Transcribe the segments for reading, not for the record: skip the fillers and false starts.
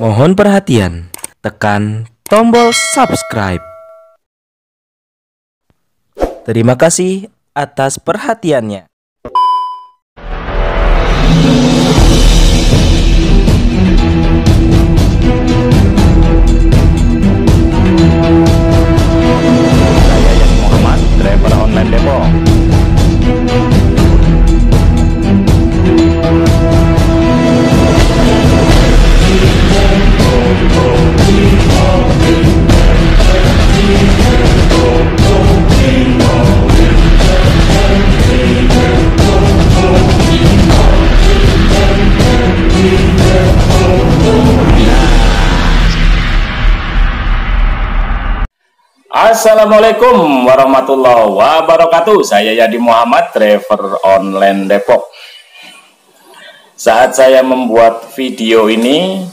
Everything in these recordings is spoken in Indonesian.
Mohon perhatian, tekan tombol subscribe. Terima kasih atas perhatiannya. Saya Yadi Muhammad, driver online Depok. Assalamualaikum warahmatullahi wabarakatuh. Saya Yadi Muhammad, driver online Depok. Saat saya membuat video ini,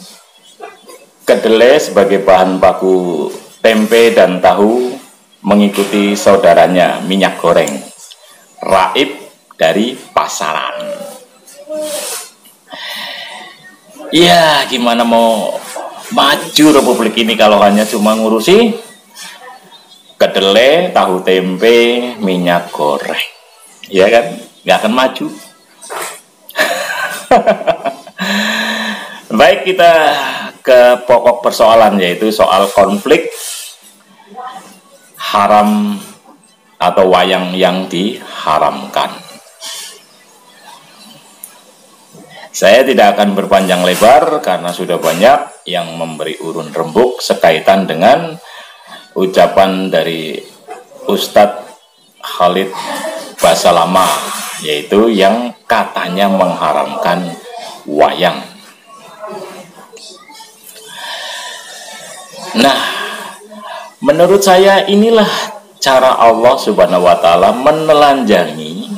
kedelai sebagai bahan baku tempe dan tahu mengikuti saudaranya minyak goreng raib dari pasaran. Ya, gimana mau maju Republik ini kalau hanya cuma ngurusi kedelai, tahu tempe, minyak goreng, ya kan? Nggak akan maju. Baik, kita ke pokok persoalan, yaitu soal konflik haram atau wayang yang diharamkan. Saya tidak akan berpanjang lebar karena sudah banyak yang memberi urun rembuk sekaitan dengan ucapan dari Ustadz Khalid Basalamah, yaitu yang katanya mengharamkan wayang. Nah, menurut saya inilah cara Allah Subhanahu wa Ta'ala menelanjangi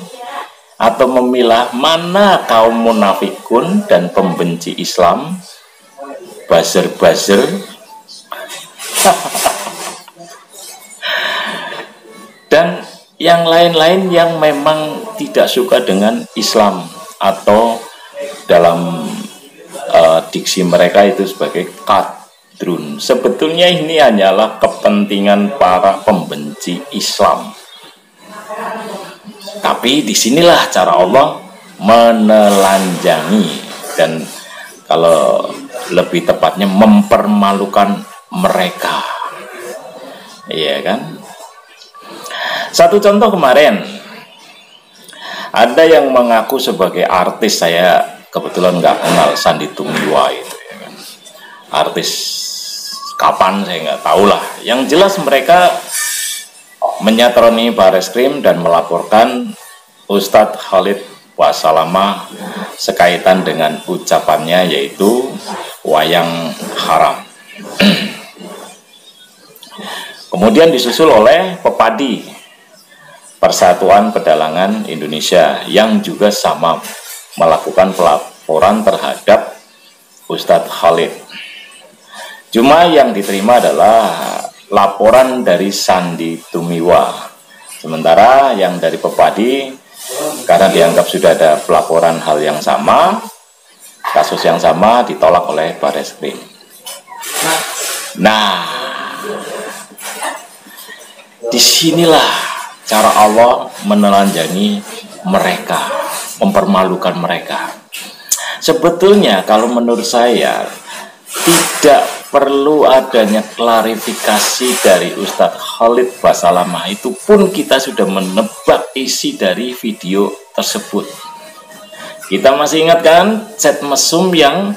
atau memilah mana kaum munafikun dan pembenci Islam, buzzer-buzzer, dan yang lain-lain yang memang tidak suka dengan Islam atau dalam diksi mereka itu sebagai kadrun. Sebetulnya ini hanyalah kepentingan para pembenci Islam. Tapi disinilah cara Allah menelanjangi, dan kalau lebih tepatnya mempermalukan mereka, iya kan? Satu contoh kemarin, ada yang mengaku sebagai artis, saya kebetulan nggak kenal Sandy Tumiwa itu, ya kan? Artis kapan saya nggak tahu lah. Yang jelas mereka menyatroni Bareskrim dan melaporkan Ustadz Khalid Basalamah sekaitan dengan ucapannya, yaitu wayang haram. Kemudian disusul oleh Pepadi, Persatuan Pedalangan Indonesia, yang juga sama melakukan pelaporan terhadap Ustadz Khalid. Cuma yang diterima adalah laporan dari Sandy Tumiwa. Sementara yang dari Pepadi, karena dianggap sudah ada pelaporan hal yang sama, kasus yang sama, ditolak oleh Bareskrim. Nah, disinilah cara Allah menelanjangi mereka, mempermalukan mereka. Sebetulnya kalau menurut saya tidak perlu adanya klarifikasi dari Ustadz Khalid Basalamah, itu pun kita sudah menebak isi dari video tersebut. Kita masih ingat kan chat mesum yang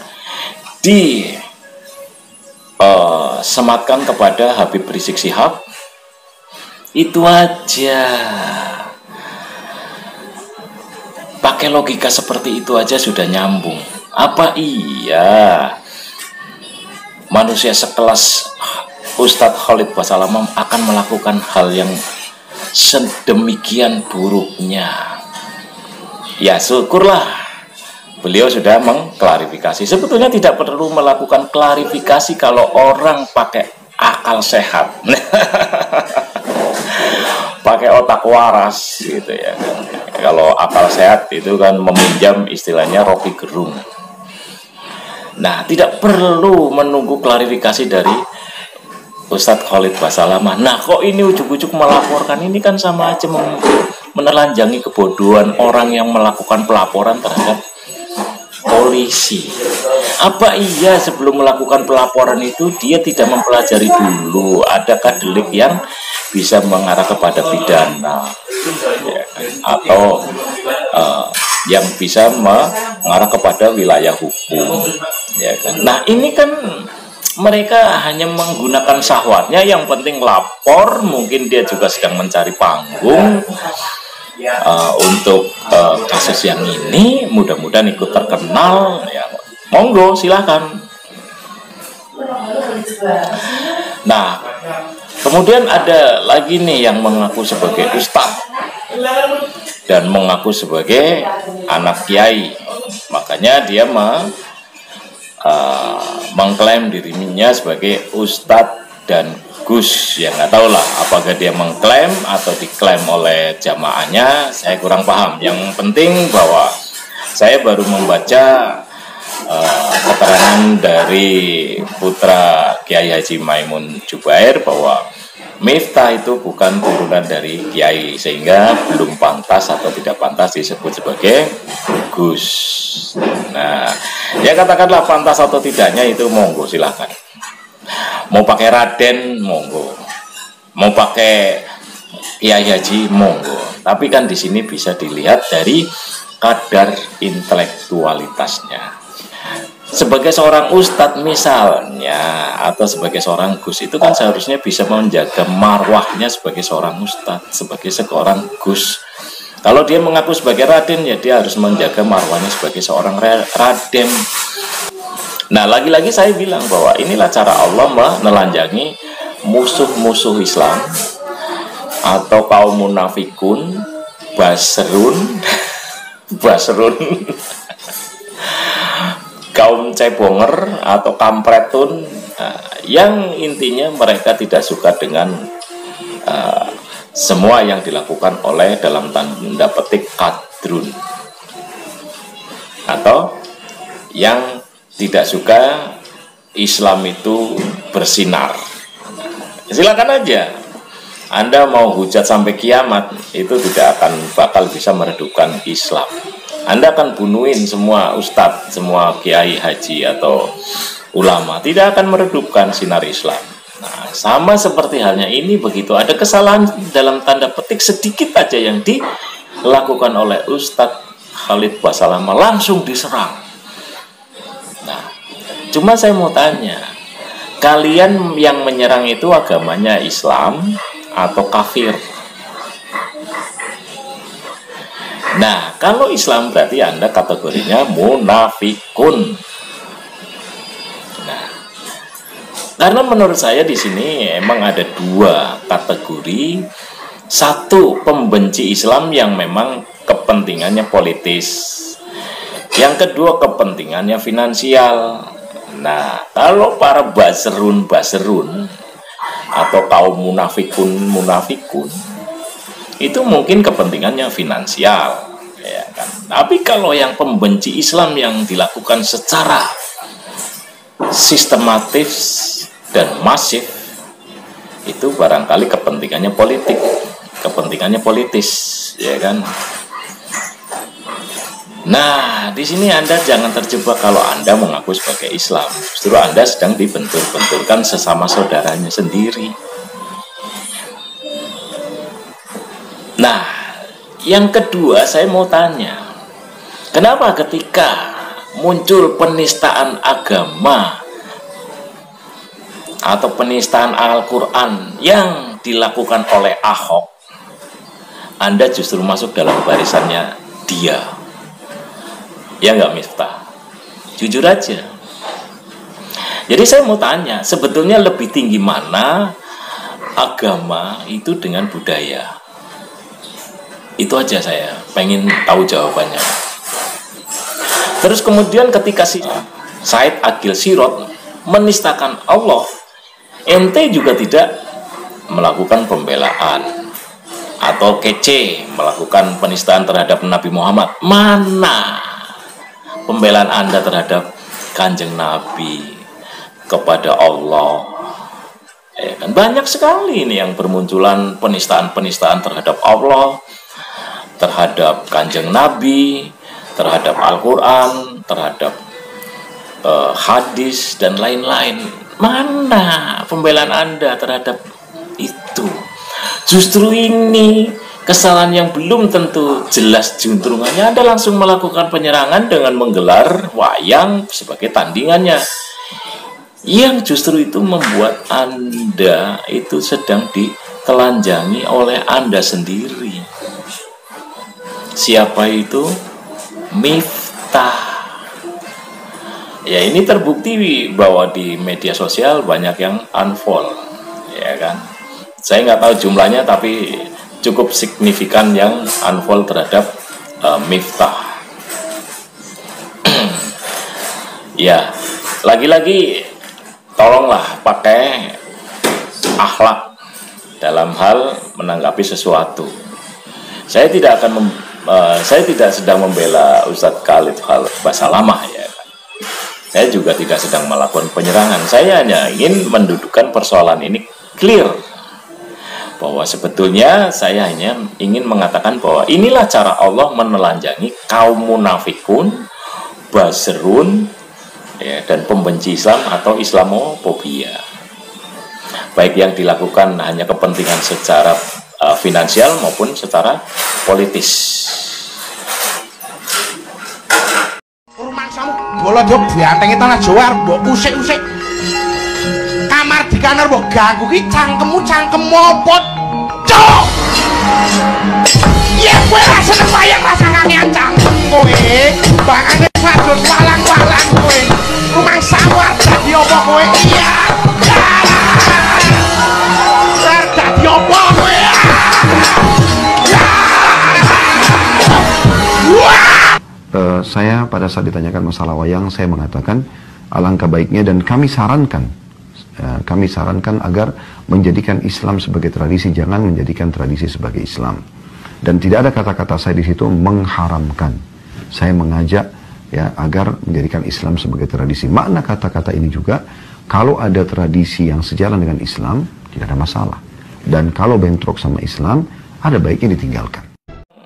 disematkan kepada Habib Rizik Syihab? Itu aja. Pakai logika seperti itu aja sudah nyambung. Apa iya manusia sekelas Ustadz Khalid Basalamah akan melakukan hal yang sedemikian buruknya? Ya syukurlah beliau sudah mengklarifikasi. Sebetulnya tidak perlu melakukan klarifikasi kalau orang pakai akal sehat. Pakai otak waras gitu ya. Kalau akal sehat itu kan meminjam istilahnya Rocky Gerung. Nah, tidak perlu menunggu klarifikasi dari Ustadz Khalid Basalamah. Nah, kok ini ujuk-ujuk melaporkan, ini kan sama aja menelanjangi kebodohan orang yang melakukan pelaporan terhadap polisi. Apa iya sebelum melakukan pelaporan itu dia tidak mempelajari dulu adakah delik yang bisa mengarah kepada pidana, ya, atau yang bisa mengarah kepada wilayah hukum, ya kan? Nah, ini kan mereka hanya menggunakan syahwatnya, yang penting lapor. Mungkin dia juga sedang mencari panggung untuk kasus yang ini, mudah-mudahan ikut terkenal, ya monggo silakan. Nah, kemudian ada lagi nih yang mengaku sebagai ustadz dan mengaku sebagai anak kiai, makanya dia mengklaim dirinya sebagai ustadz dan Gus. Ya nggak tahu lah apakah dia mengklaim atau diklaim oleh jamaahnya, saya kurang paham. Yang penting bahwa saya baru membaca keterangan dari putra Kiai Haji Maimun Jubair bahwa Miftah itu bukan turunan dari Kiai, sehingga belum pantas atau tidak pantas disebut sebagai Gus. Nah, ya katakanlah pantas atau tidaknya itu monggo silahkan. Mau pakai Raden monggo, mau pakai Kiai Haji monggo. Tapi kan di sini bisa dilihat dari kadar intelektualitasnya. Sebagai seorang ustadz misalnya, atau sebagai seorang Gus, itu kan seharusnya bisa menjaga marwahnya sebagai seorang ustadz, sebagai seorang Gus. Kalau dia mengaku sebagai Raden, ya dia harus menjaga marwahnya sebagai seorang Raden. Nah, lagi-lagi saya bilang bahwa inilah cara Allah menelanjangi musuh-musuh Islam atau kaum munafikun, basrun, kaum cebonger atau kampretun, yang intinya mereka tidak suka dengan semua yang dilakukan oleh dalam tanda petik kadrun, atau yang tidak suka Islam itu bersinar. Silakan aja, Anda mau hujat sampai kiamat, itu tidak akan bakal bisa meredupkan Islam. Anda akan bunuhin semua ustadz, semua kiai haji atau ulama, tidak akan meredupkan sinar Islam. Nah, sama seperti halnya ini, begitu ada kesalahan dalam tanda petik sedikit aja yang dilakukan oleh Ustadz Khalid Basalamah, langsung diserang. Nah, cuma saya mau tanya, kalian yang menyerang itu agamanya Islam atau kafir? Nah, kalau Islam berarti Anda kategorinya munafikun. Nah, karena menurut saya di sini emang ada dua kategori. Satu, pembenci Islam yang memang kepentingannya politis. Yang kedua, kepentingannya finansial. Nah, kalau para basrun atau kaum munafikun itu mungkin kepentingannya finansial, ya kan? Tapi kalau yang pembenci Islam yang dilakukan secara sistematis dan masif, itu barangkali kepentingannya politis, ya kan? Nah, di sini Anda jangan terjebak kalau Anda mengaku sebagai Islam. Justru Anda sedang dibentur-benturkan sesama saudaranya sendiri. Nah, yang kedua saya mau tanya, kenapa ketika muncul penistaan agama atau penistaan Al-Quran yang dilakukan oleh Ahok, Anda justru masuk dalam barisannya dia? Ya nggak, Miftah? Jujur aja. Jadi saya mau tanya, sebetulnya lebih tinggi mana agama itu dengan budaya? Itu aja saya pengen tahu jawabannya. Terus kemudian ketika si Said Agil Sirot menistakan Allah, ente juga tidak melakukan pembelaan, atau kece melakukan penistaan terhadap Nabi Muhammad. Mana pembelaan Anda terhadap Kanjeng Nabi, kepada Allah. Ya kan? Banyak sekali ini yang bermunculan penistaan-penistaan terhadap Allah, terhadap Kanjeng Nabi, terhadap Al-Quran, terhadap hadis, dan lain-lain. Mana pembelaan Anda terhadap itu? Justru ini kesalahan yang belum tentu jelas juntrungannya, Anda langsung melakukan penyerangan dengan menggelar wayang sebagai tandingannya, yang justru itu membuat Anda itu sedang ditelanjangi oleh Anda sendiri. Siapa itu? Miftah. Ya, ini terbukti bahwa di media sosial banyak yang unfollow, ya kan? Saya nggak tahu jumlahnya, tapi cukup signifikan yang unfollow terhadap Miftah. Ya, lagi-lagi tolonglah pakai akhlak dalam hal menanggapi sesuatu. Saya tidak sedang membela Ustadz Khalid Basalamah, ya. Saya juga tidak sedang melakukan penyerangan. Saya hanya ingin mendudukkan persoalan ini clear, bahwa sebetulnya saya hanya ingin mengatakan bahwa inilah cara Allah menelanjangi kaum munafikun, basrun, ya, dan pembenci Islam atau Islamofobia, baik yang dilakukan hanya kepentingan secara finansial maupun secara politis. Bola jog diantengi tanah Jawa mbok usik-usik. Kamar di kamar mbok ganggu ki cangkemmu apa? Cok. Ya kowe ra seneng wayang rasane cangkem kowe. Bangane sadun walang-walang kowe. Rumah sawar dadi apa kowe? Iya. Dadi apa kowe? Saya pada saat ditanyakan masalah wayang, saya mengatakan alangkah baiknya dan kami sarankan agar menjadikan Islam sebagai tradisi, jangan menjadikan tradisi sebagai Islam. Dan tidak ada kata-kata saya di situ mengharamkan. Saya mengajak ya agar menjadikan Islam sebagai tradisi. Makna kata-kata ini juga, kalau ada tradisi yang sejalan dengan Islam, tidak ada masalah. Dan kalau bentrok sama Islam, ada baiknya ditinggalkan.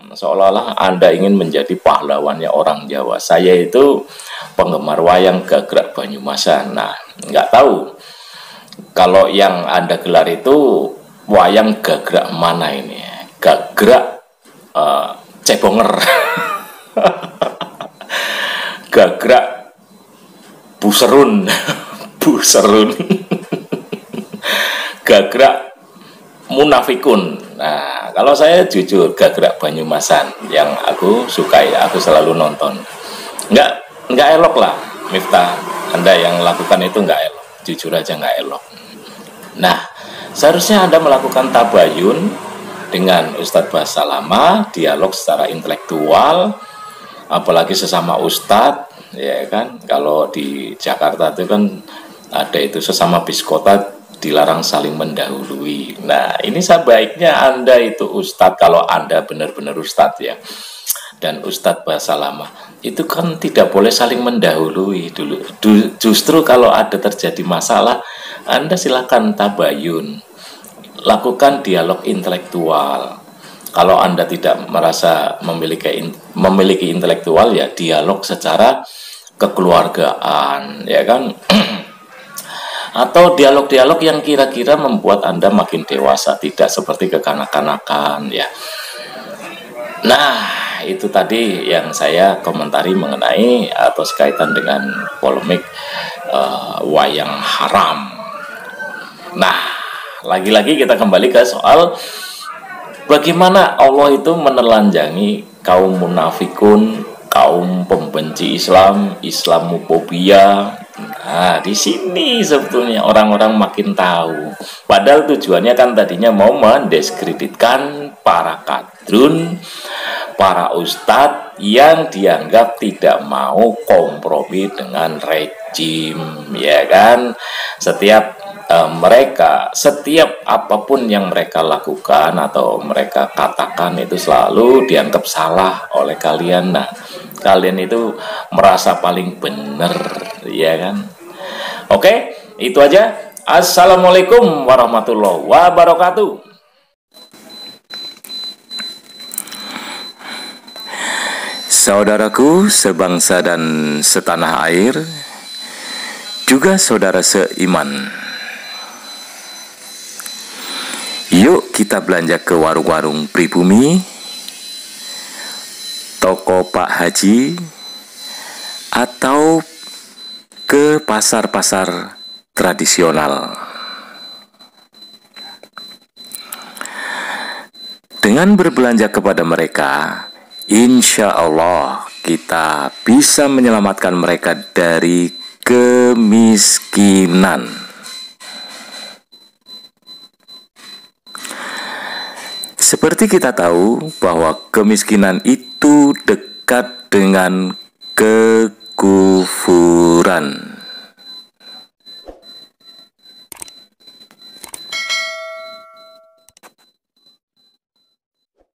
Seolah-olah Anda ingin menjadi pahlawannya orang Jawa. Saya itu penggemar wayang Gagrak Banyumasan. Nah, nggak tahu kalau yang Anda gelar itu wayang Gagrak mana ini? Gagrak Cebonger, Gagrak Buserun, Buserun, Gagrak Munafikun. Nah, kalau saya jujur Gagrak Banyumasan yang aku sukai, aku selalu nonton. Nggak elok lah, Miftah. Anda yang lakukan itu nggak elok, jujur aja nggak elok. Nah, seharusnya Anda melakukan tabayun dengan Ustadz Basalamah, dialog secara intelektual, apalagi sesama Ustadz, ya kan? Kalau di Jakarta itu kan ada itu sesama biskota, dilarang saling mendahului. Nah, ini sebaiknya Anda itu Ustadz, kalau Anda benar-benar Ustadz ya, dan Ustadz Basalamah itu kan tidak boleh saling mendahului dulu. Justru kalau ada terjadi masalah, Anda silakan tabayun, lakukan dialog intelektual. Kalau Anda tidak merasa memiliki intelektual, ya dialog secara kekeluargaan, ya kan? Atau dialog-dialog yang kira-kira membuat Anda makin dewasa, tidak seperti kekanak-kanakan, ya. Nah, itu tadi yang saya komentari mengenai atau sekaitan dengan polemik wayang haram. Nah, lagi-lagi kita kembali ke soal bagaimana Allah itu menelanjangi kaum munafikun, kaum pembenci Islam, Islamofobia. Nah, di sini sebetulnya orang-orang makin tahu. Padahal tujuannya kan tadinya mau mendiskreditkan para kadrun, para ustadz yang dianggap tidak mau kompromi dengan rejim, ya kan? Setiap apapun yang mereka lakukan atau mereka katakan itu selalu dianggap salah oleh kalian. Nah, kalian itu merasa paling benar, ya kan? Oke, itu aja. Assalamualaikum warahmatullahi wabarakatuh. Saudaraku sebangsa dan setanah air, juga saudara seiman, yuk kita belanja ke warung-warung pribumi, toko Pak Haji, atau ke pasar-pasar tradisional. Dengan berbelanja kepada mereka, insya Allah kita bisa menyelamatkan mereka dari kemiskinan. Seperti kita tahu bahwa kemiskinan itu dekat dengan kekufuran.